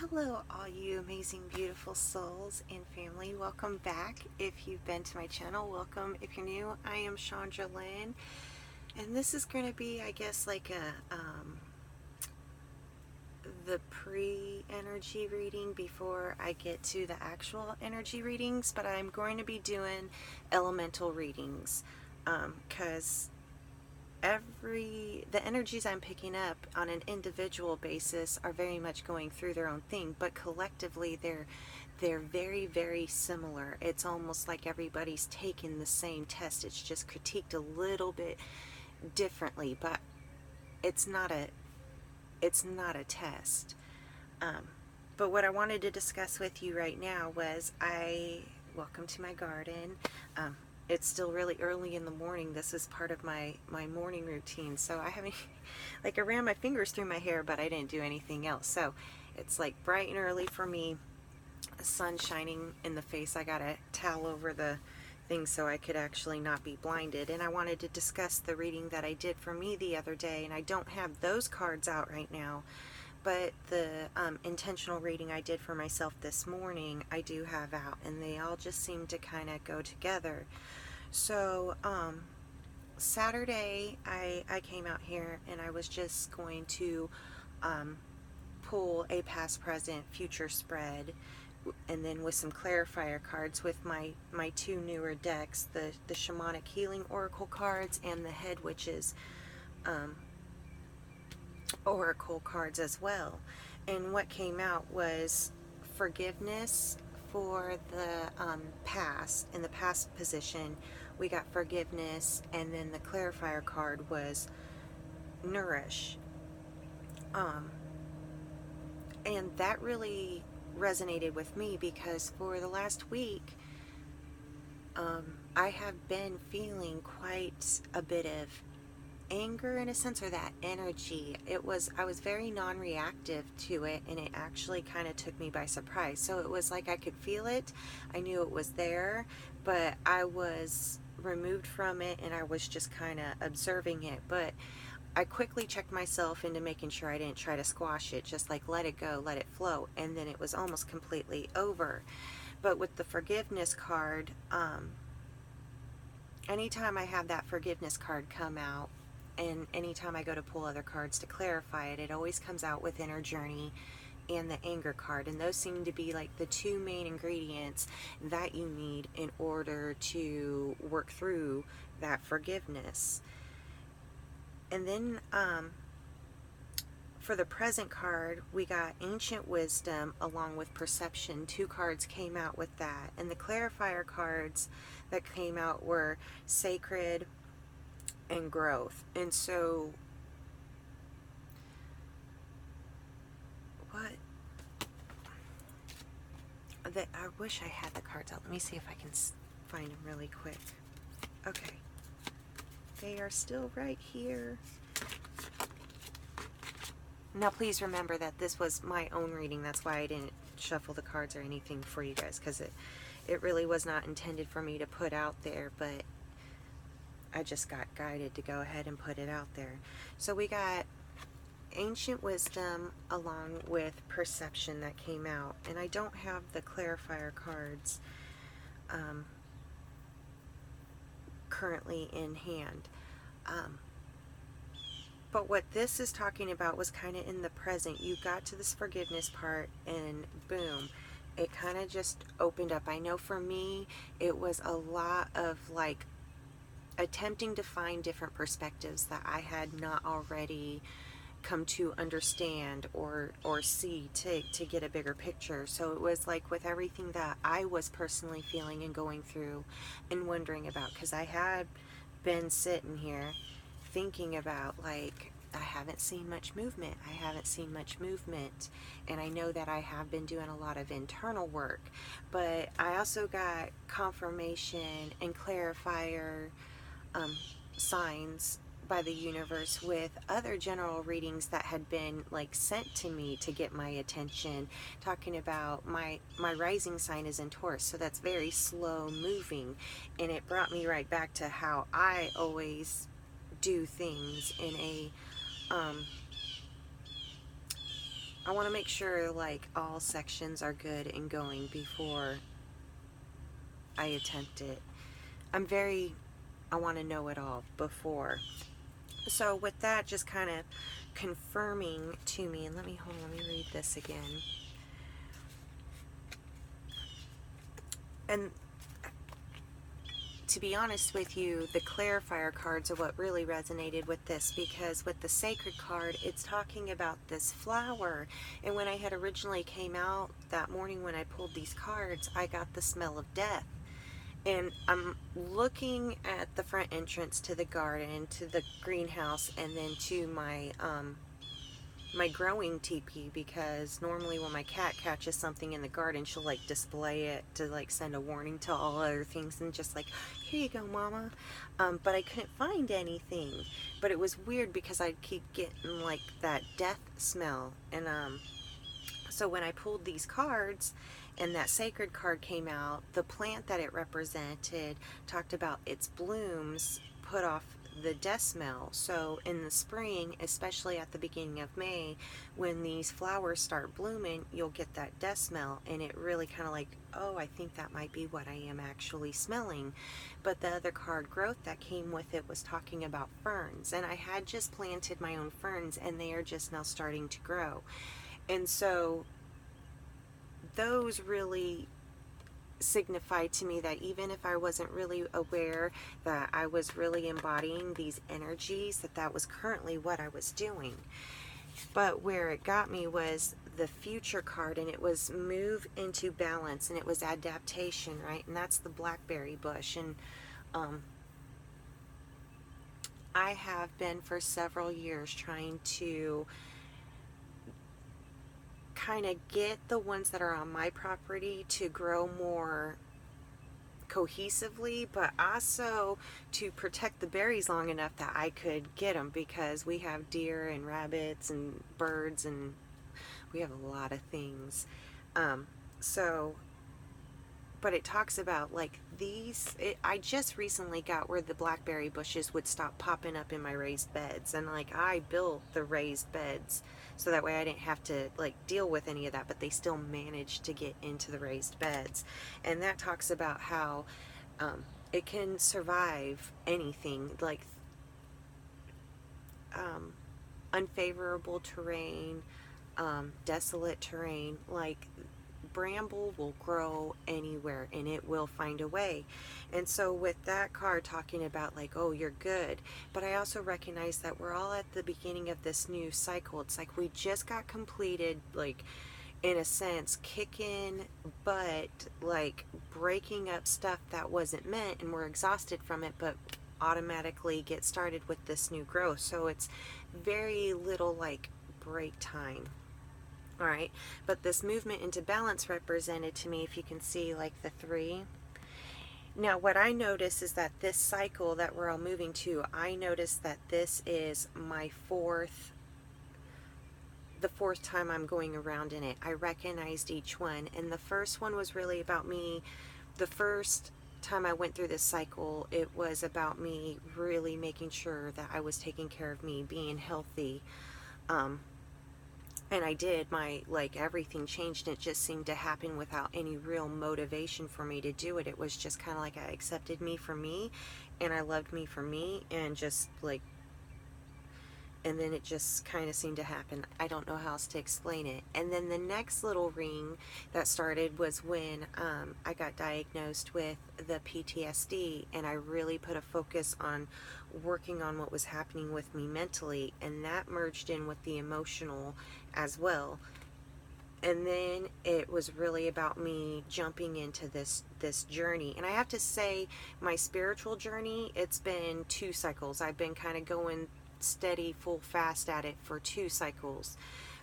Hello, all you amazing, beautiful souls and family. Welcome back. If you've been to my channel, welcome. If you're new, I am Shandra Lynn, and this is going to be, I guess, like the pre-energy reading before I get to the actual energy readings. But I'm going to be doing elemental readings because the energies I'm picking up on an individual basis are very much going through their own thing, but collectively they're very, very similar. It's almost like everybody's taking the same test. It's just critiqued a little bit differently, but it's not a test. But what I wanted to discuss with you right now was welcome to my garden. It's still really early in the morning. This is part of my morning routine. So I haven't, like, I ran my fingers through my hair, but I didn't do anything else. So it's like bright and early for me. The sun shining in the face. I got a towel over the thing so I could actually not be blinded. And I wanted to discuss the reading that I did for me the other day. And I don't have those cards out right now, but the intentional reading I did for myself this morning, I do have out, and they all just seem to kind of go together. So Saturday I came out here and I was just going to pull a past, present, future spread, and then with some clarifier cards with my two newer decks, the Shamanic Healing Oracle cards and the Head Witches Oracle cards as well. And what came out was forgiveness for the past. In the past position, we got forgiveness, and then the clarifier card was nourish. And that really resonated with me because for the last week, I have been feeling quite a bit of anger in a sense, or that energy. I was very non-reactive to it, and it actually kind of took me by surprise. So it was like I could feel it, I knew it was there, but I was removed from it and I was just kind of observing it. But I quickly checked myself into making sure I didn't try to squash it, just like let it go, let it flow, and then it was almost completely over. But with the forgiveness card, anytime I have that forgiveness card come out, and anytime I go to pull other cards to clarify it, it always comes out with Inner Journey and the Anger card. And those seem to be like the two main ingredients that you need in order to work through that forgiveness. And then for the present card, we got Ancient Wisdom along with Perception. Two cards came out with that. And the clarifier cards that came out were Sacred and Growth. And so I wish I had the cards out. Let me see if I can find them really quick. Okay, they are still right here. Now please remember that this was my own reading. That's why I didn't shuffle the cards or anything for you guys, because it really was not intended for me to put out there, but I just got guided to go ahead and put it out there. So we got Ancient Wisdom along with Perception that came out, and I don't have the clarifier cards currently in hand. But what this is talking about was kind of in the present. You got to this forgiveness part and boom, it kind of just opened up. I know for me, it was a lot of like attempting to find different perspectives that I had not already come to understand or see to get a bigger picture. So it was like with everything that I was personally feeling and going through and wondering about, because I had been sitting here thinking about, like, I haven't seen much movement. I haven't seen much movement. And I know that I have been doing a lot of internal work. But I also got confirmation and clarifier signs by the universe with other general readings that had been like sent to me to get my attention, talking about my rising sign is in Taurus, so that's very slow moving, and it brought me right back to how I always do things in a I want to make sure like all sections are good and going before I attempt it. I want to know it all before. So with that just kind of confirming to me, and let me read this again. And to be honest with you, the clarifier cards are what really resonated with this, because with the sacred card, it's talking about this flower. And when I had originally came out that morning when I pulled these cards, I got the smell of death. And I'm looking at the front entrance to the garden, to the greenhouse, and then to my growing teepee, because normally when my cat catches something in the garden, she'll like display it to like send a warning to all other things, and just like, here you go, mama. But I couldn't find anything. But it was weird because I'd keep getting like that death smell. And so when I pulled these cards and that sacred card came out, the plant that it represented talked about its blooms put off the death smell. So in the spring, especially at the beginning of May, when these flowers start blooming, you'll get that death smell. And it really kind of like, oh, I think that might be what I am actually smelling. But the other card, growth, that came with it was talking about ferns. And I had just planted my own ferns, and they are just now starting to grow. And so those really signify to me that even if I wasn't really aware that I was really embodying these energies, that was currently what I was doing. But where it got me was the future card, and it was move into balance, and it was adaptation, right? And that's the blackberry bush. And I have been for several years trying to kind of get the ones that are on my property to grow more cohesively, but also to protect the berries long enough that I could get them, because we have deer and rabbits and birds, and we have a lot of things. So but it talks about like I just recently got where the blackberry bushes would stop popping up in my raised beds, and like I built the raised beds so that way I didn't have to like deal with any of that, but they still managed to get into the raised beds. And that talks about how it can survive anything, like unfavorable terrain, desolate terrain. Like bramble will grow anywhere and it will find a way. And so with that card talking about like, oh, you're good, but I also recognize that we're all at the beginning of this new cycle. It's like we just got completed, like in a sense kicking butt, like breaking up stuff that wasn't meant, and we're exhausted from it, but automatically get started with this new growth. So it's very little like break time. All right, but this movement into balance represented to me, if you can see, like the 3. Now, what I notice is that this cycle that we're all moving to, I notice that this is my the fourth time I'm going around in it. I recognized each one, and the first one was really about me. The first time I went through this cycle, it was about me really making sure that I was taking care of me, being healthy. And I did. Like everything changed, and it just seemed to happen without any real motivation for me to do it. It was just kind of like I accepted me for me, and I loved me for me, and just like, and then it just kind of seemed to happen. I don't know how else to explain it. And then the next little ring that started was when I got diagnosed with the PTSD, and I really put a focus on working on what was happening with me mentally, and that merged in with the emotional as well. And then it was really about me jumping into this journey. And I have to say, my spiritual journey, it's been 2 cycles. I've been kind of going steady, full fast at it for 2 cycles.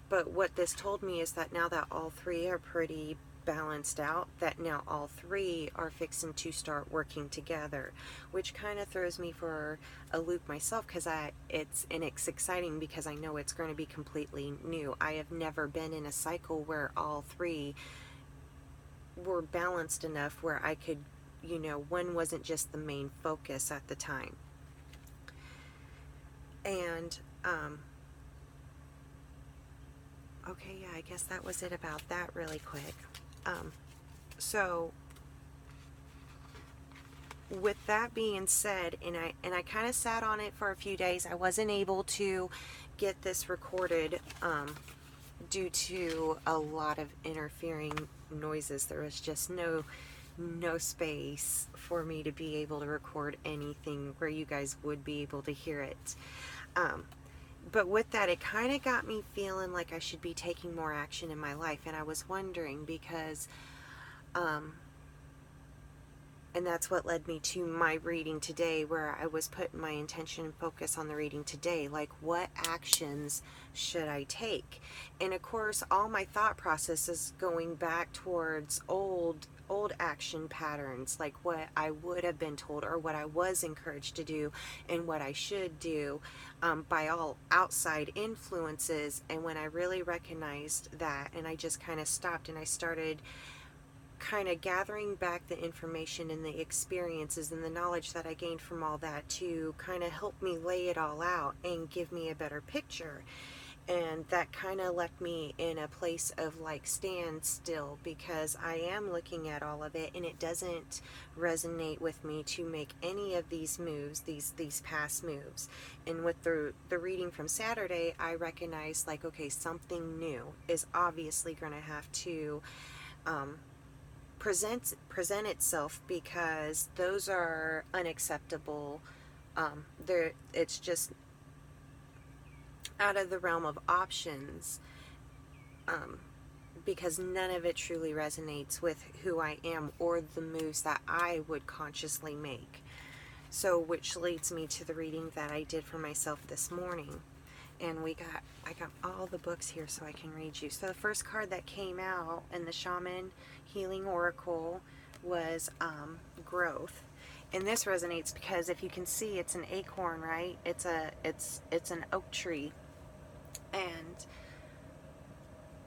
But what this told me is that now that all 3 are pretty balanced out, that now all 3 are fixing to start working together, which kind of throws me for a loop myself, because it's exciting, because I know it's going to be completely new. I have never been in a cycle where all 3 were balanced enough where I could, one wasn't just the main focus at the time. And Okay, yeah, I guess that was it about that really quick. So with that being said, and I kind of sat on it for a few days. I wasn't able to get this recorded due to a lot of interfering noises. There was just no space for me to be able to record anything where you guys would be able to hear it. But with that, it kind of got me feeling like I should be taking more action in my life. And I was wondering because, and that's what led me to my reading today, where I was putting my intention and focus on the reading today. Like, what actions should I take? And of course, all my thought process is going back towards old action patterns, like what I would have been told or what I was encouraged to do and what I should do by all outside influences. And when I really recognized that, and I just kind of stopped and I started kind of gathering back the information and the experiences and the knowledge that I gained from all that to kind of help me lay it all out and give me a better picture. And that kind of left me in a place of like standstill, because I am looking at all of it and it doesn't resonate with me to make any of these moves, these past moves. And with the reading from Saturday, I recognized like, okay, something new is obviously going to have to present itself, because those are unacceptable. It's just out of the realm of options, because none of it truly resonates with who I am or the moves that I would consciously make. So, which leads me to the reading that I did for myself this morning. And I got all the books here so I can read you. So the first card that came out in the Shaman Healing Oracle was growth. And this resonates because if you can see, it's an acorn, right? It's an oak tree. And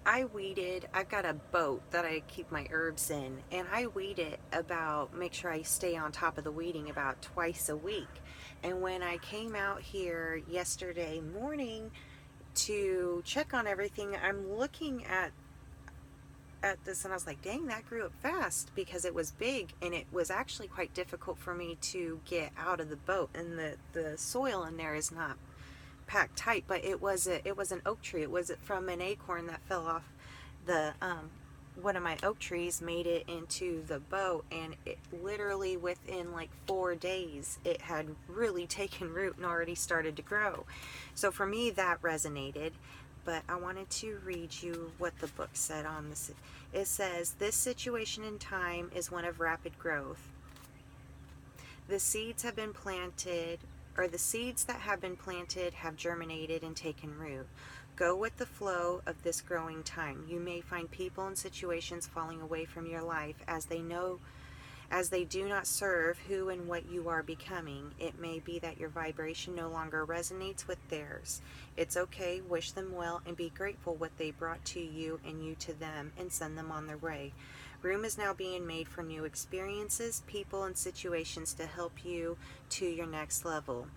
I've got a boat that I keep my herbs in, and I weed it make sure I stay on top of the weeding about twice a week. And when I came out here yesterday morning to check on everything, I'm looking at this and I was like, dang, that grew up fast, because it was big and it was actually quite difficult for me to get out of the boat, and the soil in there is not packed tight. But it was an oak tree. It was from an acorn that fell off the one of my oak trees, made it into the boat, and it literally within like 4 days it had really taken root and already started to grow. So for me that resonated. But I wanted to read you what the book said on this. It says, this situation in time is one of rapid growth. The seeds have been planted, or the seeds that have been planted have germinated and taken root. Go with the flow of this growing time. You may find people and situations falling away from your life as they do not serve who and what you are becoming. It may be that your vibration no longer resonates with theirs. It's okay. Wish them well and be grateful what they brought to you and you to them, and send them on their way. Room is now being made for new experiences, people, and situations to help you to your next level.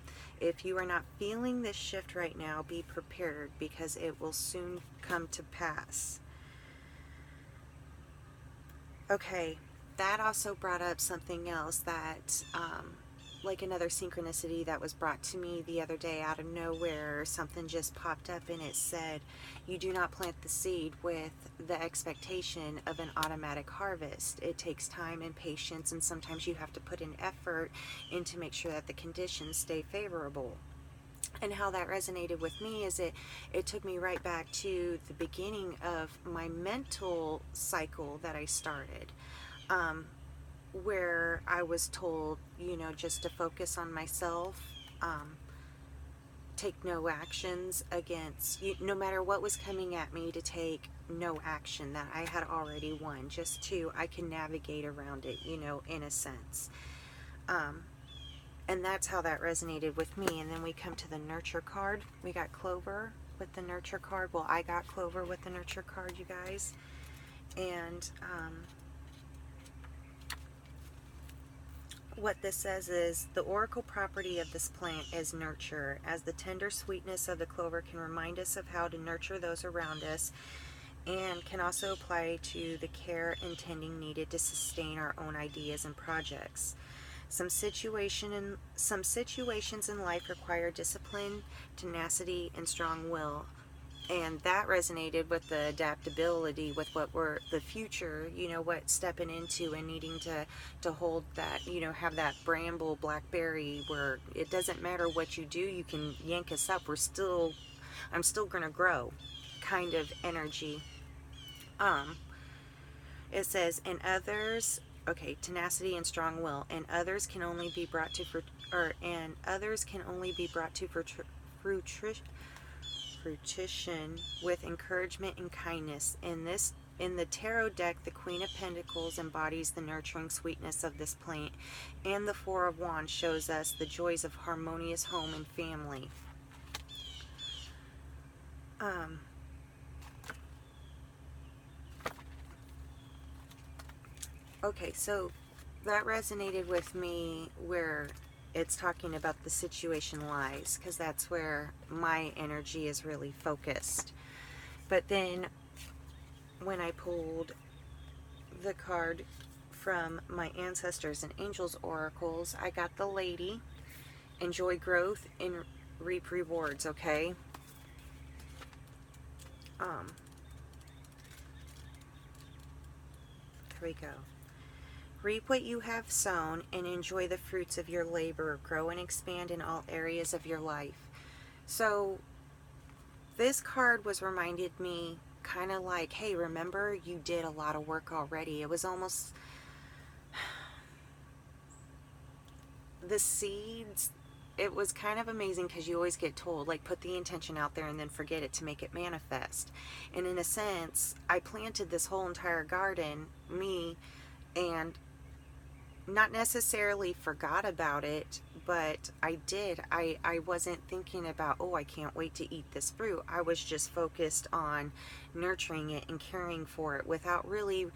If you are not feeling this shift right now, be prepared, because it will soon come to pass. Okay, that also brought up something else that, like another synchronicity that was brought to me the other day out of nowhere. Something just popped up and it said, you do not plant the seed with the expectation of an automatic harvest. It takes time and patience, and sometimes you have to put an effort in to make sure that the conditions stay favorable. And how that resonated with me is it took me right back to the beginning of my mental cycle that I started, where I was told, just to focus on myself, take no actions against, no matter what was coming at me, to take no action, that I had already won, I can navigate around it, in a sense. And that's how that resonated with me. And then we come to the nurture card. We got Clover with the nurture card. Well, I got Clover with the nurture card, you guys. And what this says is the oracle property of this plant is nurture, as the tender sweetness of the clover can remind us of how to nurture those around us, and can also apply to the care and tending needed to sustain our own ideas and projects. Some situations in life require discipline, tenacity, and strong will, and that resonated with the adaptability with what we're the future, what stepping into and needing to hold that, have that bramble blackberry where it doesn't matter what you do, you can yank us up, I'm still gonna grow kind of energy. um it says, and others, okay, tenacity and strong will, and others can only be brought to and others can only be brought to fruition with encouragement and kindness. In the tarot deck, the Queen of Pentacles embodies the nurturing sweetness of this plant, and the Four of Wands shows us the joys of harmonious home and family. Okay, so that resonated with me where it's talking about the situation lies, because that's where my energy is really focused. But then when I pulled the card from my ancestors and angels oracles, I got the lady, enjoy growth and reap rewards. Okay, here we go. Reap what you have sown and enjoy the fruits of your labor. Grow and expand in all areas of your life. So this card was reminded me kind of like, hey, remember, you did a lot of work already. It was almost the seeds. It was kind of amazing because you always get told, like, put the intention out there and then forget it to make it manifest. And in a sense, I planted this whole entire garden, me, and not necessarily forgot about it, but I did. I wasn't thinking about, oh, I can't wait to eat this fruit. I was just focused on nurturing it and caring for it without really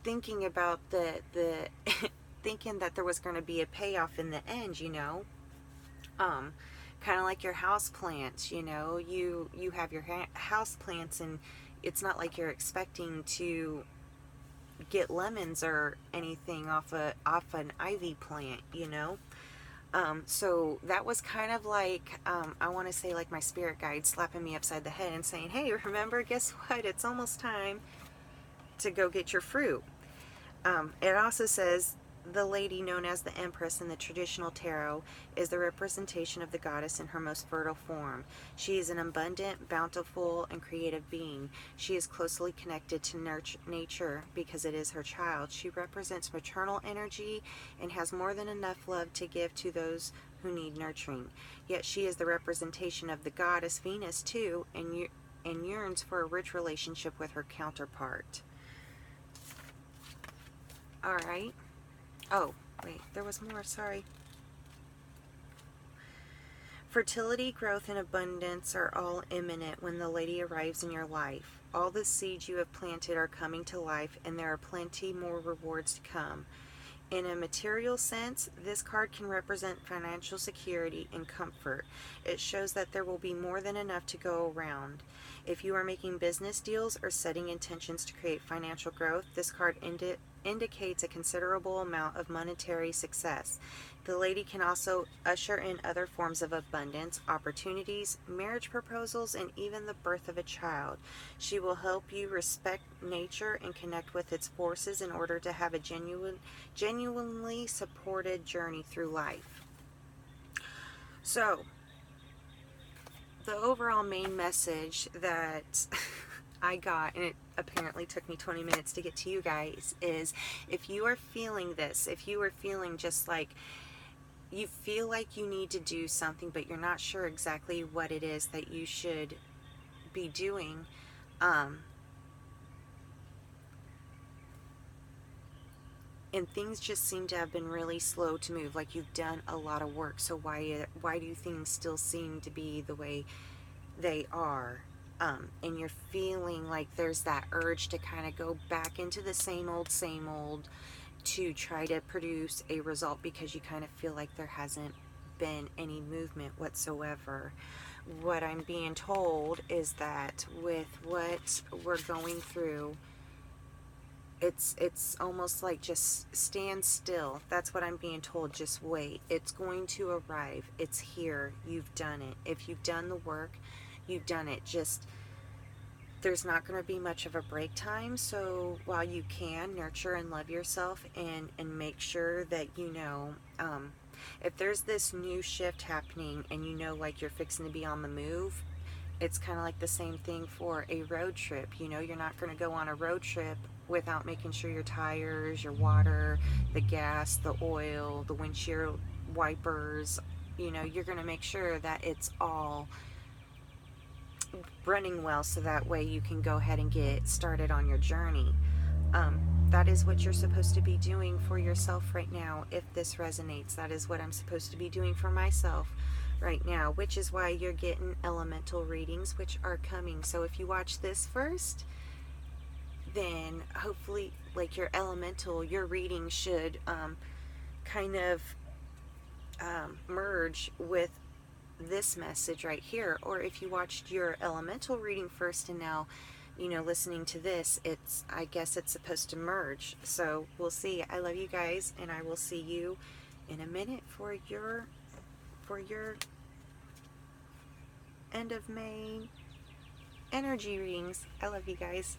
thinking about the thinking that there was going to be a payoff in the end, kind of like your house plants, you have your house plants, and it's not like you're expecting to get lemons or anything off an ivy plant. So that was kind of like, I want to say, like my spirit guide slapping me upside the head and saying, hey, remember, guess what, it's almost time to go get your fruit. It also says the lady, known as the Empress in the traditional tarot, is the representation of the goddess in her most fertile form. She is an abundant, bountiful, and creative being. She is closely connected to nature because it is her child. She represents maternal energy and has more than enough love to give to those who need nurturing. Yet she is the representation of the goddess Venus too, and yearns for a rich relationship with her counterpart. All right. Oh, wait, there was more, sorry. Fertility, growth, and abundance are all imminent when the lady arrives in your life. All the seeds you have planted are coming to life, and there are plenty more rewards to come. In a material sense, this card can represent financial security and comfort. It shows that there will be more than enough to go around. If you are making business deals or setting intentions to create financial growth, this card indicates a considerable amount of monetary success. The lady can also usher in other forms of abundance, opportunities, marriage proposals, and even the birth of a child. She will help you respect nature and connect with its forces in order to have a genuinely supported journey through life. So, the overall main message that I got, and it apparently took me 20 minutes to get to you guys, is if you are feeling this, if you are feeling just like you feel like you need to do something, but you're not sure exactly what it is that you should be doing, and things just seem to have been really slow to move, like you've done a lot of work, so why do things still seem to be the way they are? And you're feeling like there's that urge to kind of go back into the same old, to try to produce a result because you kind of feel like there hasn't been any movement whatsoever. What I'm being told is that with what we're going through, it's almost like just stand still. That's what I'm being told. Just wait. It's going to arrive. It's here. You've done it. If you've done the work, you've done it. Just there's not going to be much of a break time, so while you can nurture and love yourself and make sure that if there's this new shift happening and like you're fixing to be on the move, it's kind of like the same thing for a road trip. You're not going to go on a road trip without making sure your tires, your water, the gas, the oil, the windshield wipers, you're going to make sure that it's all running well, so that way you can go ahead and get started on your journey. That is what you're supposed to be doing for yourself right now. If this resonates, that is what I'm supposed to be doing for myself right now, which is why you're getting elemental readings, which are coming. So if you watch this first, then hopefully, like, your reading should kind of merge with this message right here. Or if you watched your elemental reading first and now listening to this, I guess it's supposed to merge. So we'll see. I love you guys, and I will see you in a minute for your end of May energy readings. I love you guys.